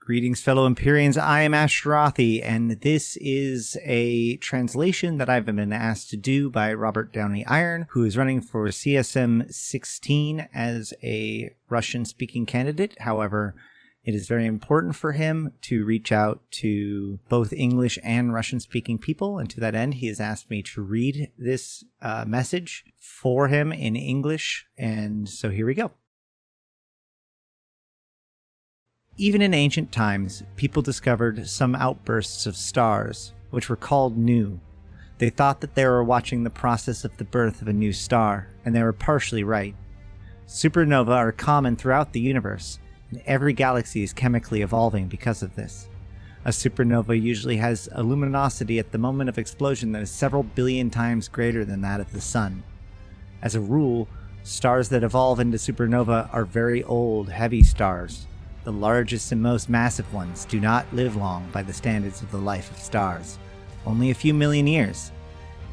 Greetings, fellow Empyreans. I am Ashterothi, and this is a translation that I've been asked to do by Robert Downey, who is running for CSM16 as a Russian-speaking candidate. However, it is very important for him to reach out to both English and Russian-speaking people, and to that end, he has asked me to read this message for him in English, and so here we go. Even in ancient times, people discovered some outbursts of stars, which were called new. They thought that they were watching the process of the birth of a new star, and they were partially right. Supernovae are common throughout the universe, and every galaxy is chemically evolving because of this. A supernova usually has a luminosity at the moment of explosion that is several billion times greater than that of the Sun. As a rule, stars that evolve into supernova are very old, heavy stars. The largest and most massive ones do not live long by the standards of the life of stars, only a few million years,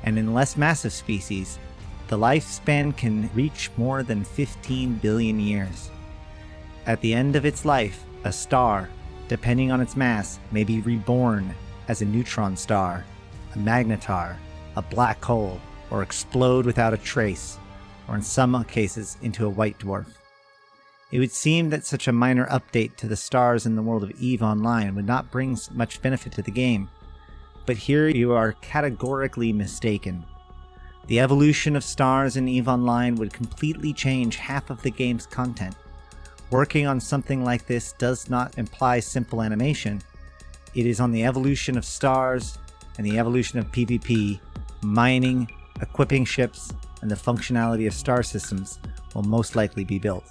and in less massive species, the lifespan can reach more than 15 billion years. At the end of its life, a star, depending on its mass, may be reborn as a neutron star, a magnetar, a black hole, or explode without a trace, or in some cases into a white dwarf. It would seem that such a minor update to the stars in the world of EVE Online would not bring much benefit to the game, but here you are categorically mistaken. The evolution of stars in EVE Online would completely change half of the game's content. Working on something like this does not imply simple animation. It is on the evolution of stars and the evolution of PvP, mining, equipping ships, and the functionality of star systems will most likely be built.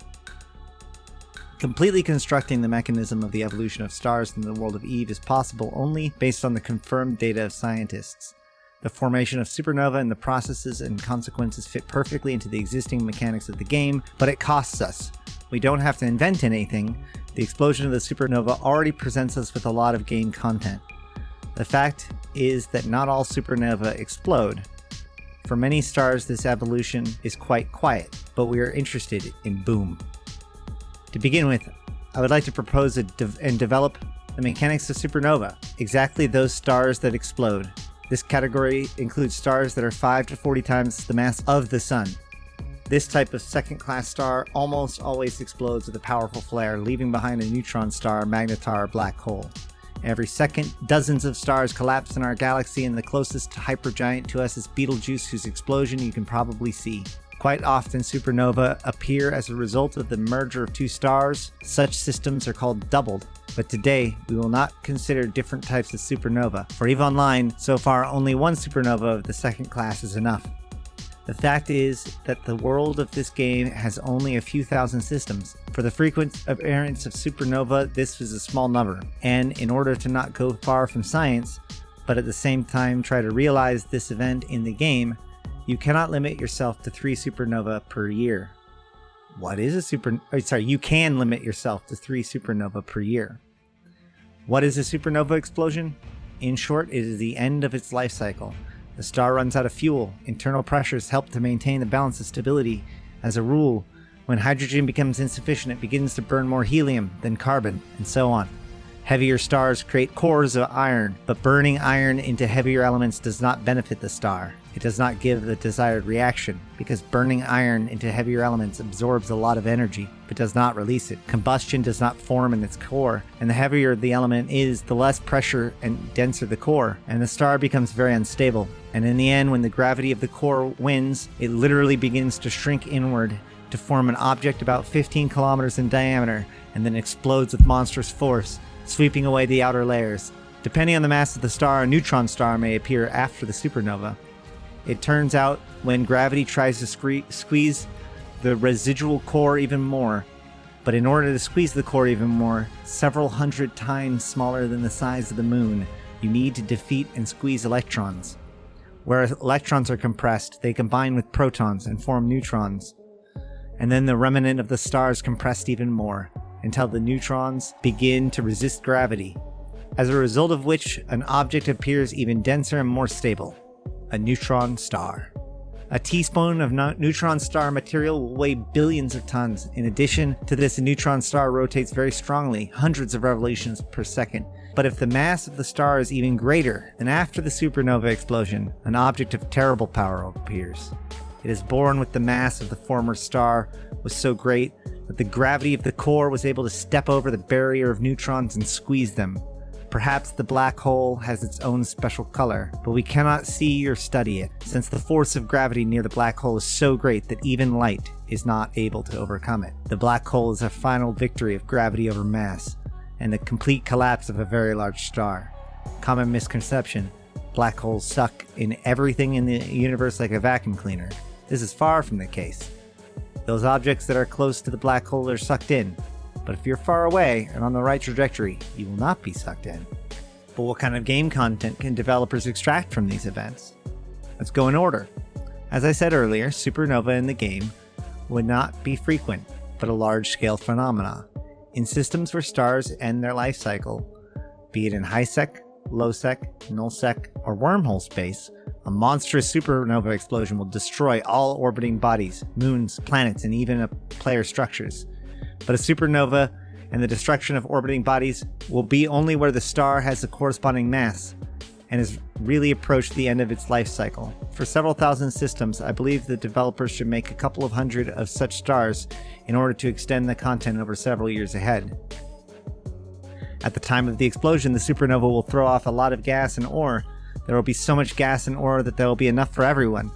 Completely constructing the mechanism of the evolution of stars in the world of EVE is possible only based on the confirmed data of scientists. The formation of supernovae and the processes and consequences fit perfectly into the existing mechanics of the game, but it costs us. We don't have to invent anything. The explosion of the supernova already presents us with a lot of game content. The fact is that not all supernovae explode. For many stars, this evolution is quite quiet, but we are interested in boom. To begin with, I would like to propose and develop the mechanics of supernova, exactly those stars that explode. This category includes stars that are 5 to 40 times the mass of the Sun. This type of second-class star almost always explodes with a powerful flare, leaving behind a neutron star, magnetar, or black hole. Every second, dozens of stars collapse in our galaxy, and the closest hypergiant to us is Betelgeuse, whose explosion you can probably see. Quite often, supernovae appear as a result of the merger of two stars. Such systems are called doubled, but today we will not consider different types of supernova. For EVE Online, so far only one supernova of the second class is enough. The fact is that the world of this game has only a few thousand systems. For the frequent appearance of supernova, this is a small number, and in order to not go far from science, but at the same time try to realize this event in the game, you cannot limit yourself to 3 supernova per year. You can limit yourself to 3 supernova per year. What is a supernova explosion? In short, it is the end of its life cycle. The star runs out of fuel. Internal pressures help to maintain the balance of stability. As a rule, when hydrogen becomes insufficient, it begins to burn more helium than carbon, and so on. Heavier stars create cores of iron, but burning iron into heavier elements does not benefit the star. It does not give the desired reaction, because burning iron into heavier elements absorbs a lot of energy, but does not release it. Combustion does not form in its core, and the heavier the element is, the less pressure and denser the core, and the star becomes very unstable. And in the end, when the gravity of the core wins, it literally begins to shrink inward to form an object about 15 kilometers in diameter, and then explodes with monstrous force, sweeping away the outer layers. Depending on the mass of the star, a neutron star may appear after the supernova. It turns out when gravity tries to squeeze the residual core even more, but in order to squeeze the core even more, several hundred times smaller than the size of the moon, you need to defeat and squeeze electrons. Where electrons are compressed, they combine with protons and form neutrons. And then the remnant of the star is compressed even more, until the neutrons begin to resist gravity, as a result of which an object appears even denser and more stable, a neutron star. A teaspoon of neutron star material will weigh billions of tons. In addition to this, a neutron star rotates very strongly, hundreds of revolutions per second. But if the mass of the star is even greater, then after the supernova explosion, an object of terrible power appears. It is born with the mass of the former star was so great that the gravity of the core was able to step over the barrier of neutrons and squeeze them. Perhaps the black hole has its own special color, but we cannot see or study it, since the force of gravity near the black hole is so great that even light is not able to overcome it. The black hole is a final victory of gravity over mass, and the complete collapse of a very large star. Common misconception: black holes suck in everything in the universe like a vacuum cleaner. This is far from the case. Those objects that are close to the black hole are sucked in, but if you're far away and on the right trajectory, you will not be sucked in. But what kind of game content can developers extract from these events? Let's go in order. As I said earlier, supernova in the game would not be frequent, but a large-scale phenomena. In systems where stars end their life cycle, be it in high-sec, low-sec, null-sec, or wormhole space, a monstrous supernova explosion will destroy all orbiting bodies, moons, planets, and even player structures. But a supernova and the destruction of orbiting bodies will be only where the star has a corresponding mass and has really approached the end of its life cycle. For several thousand systems, I believe the developers should make a couple of hundred of such stars in order to extend the content over several years ahead. At the time of the explosion, the supernova will throw off a lot of gas and ore. There will be so much gas and ore that there will be enough for everyone.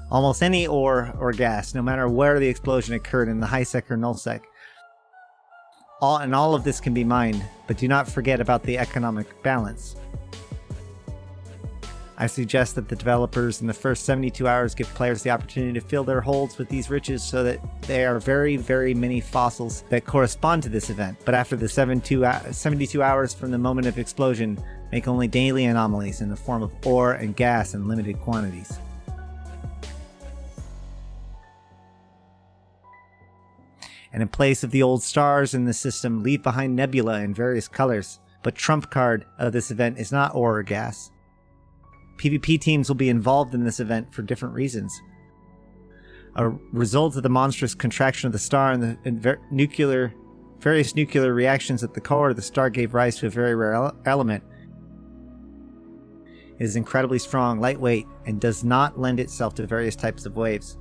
Almost any ore or gas, no matter where the explosion occurred in the high-sec or null-sec. All of this can be mined, but do not forget about the economic balance. I suggest that the developers in the first 72 hours give players the opportunity to fill their holds with these riches so that there are very, very many fossils that correspond to this event. But after the 72 hours from the moment of explosion, make only daily anomalies in the form of ore and gas in limited quantities. And in place of the old stars in the system, leave behind nebula in various colors. But trump card of this event is not ore or gas. PvP teams will be involved in this event for different reasons. A result of the monstrous contraction of the star and the various nuclear reactions at the core of the star gave rise to a very rare element. It is incredibly strong, lightweight, and does not lend itself to various types of waves.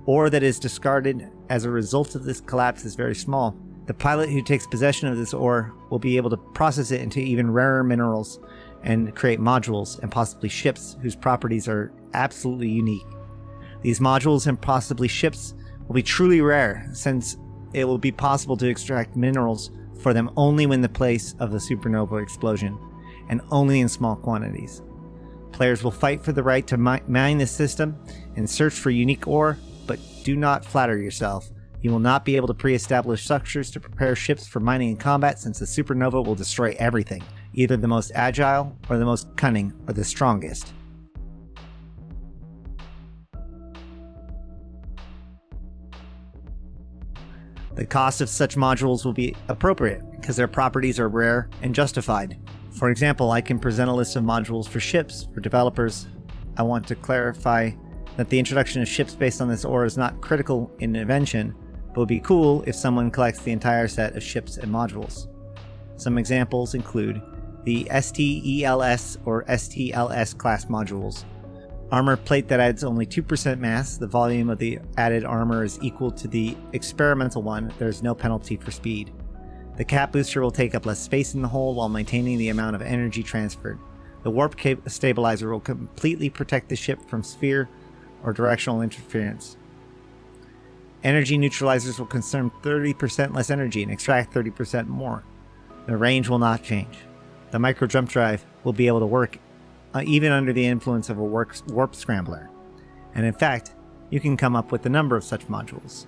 Ore that is discarded as a result of this collapse is very small. The pilot who takes possession of this ore will be able to process it into even rarer minerals and create modules and possibly ships whose properties are absolutely unique. These modules and possibly ships will be truly rare, since it will be possible to extract minerals for them only when the place of the supernova explosion, and only in small quantities. Players will fight for the right to mine this system and search for unique ore, but do not flatter yourself. You will not be able to pre-establish structures to prepare ships for mining and combat, since the supernova will destroy everything, either the most agile or the most cunning or the strongest. The cost of such modules will be appropriate because their properties are rare and justified. For example, I can present a list of modules for ships. For developers, I want to clarify that the introduction of ships based on this ore is not critical in invention, but would be cool if someone collects the entire set of ships and modules. Some examples include the STELS or STLS class modules. Armor plate that adds only 2% mass. The volume of the added armor is equal to the experimental one. There is no penalty for speed. The cap booster will take up less space in the hull while maintaining the amount of energy transferred. The warp stabilizer will completely protect the ship from sphere or directional interference. Energy neutralizers will consume 30% less energy and extract 30% more. The range will not change. The micro jump drive will be able to work even under the influence of a warp scrambler. And in fact, you can come up with a number of such modules.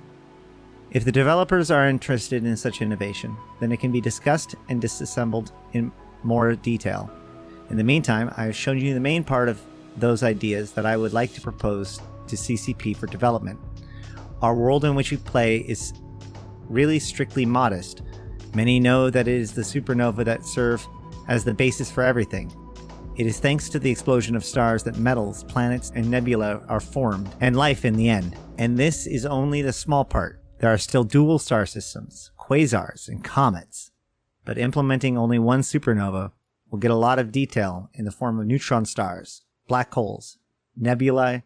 If the developers are interested in such innovation, then it can be discussed and disassembled in more detail. In the meantime, I have shown you the main part of those ideas that I would like to propose to CCP for development. Our world in which we play is really strictly modest. Many know that it is the supernova that serve as the basis for everything. It is thanks to the explosion of stars that metals, planets, and nebula are formed, and life in the end. And this is only the small part. There are still dual star systems, quasars, and comets. But implementing only one supernova will get a lot of detail in the form of neutron stars, black holes, nebulae,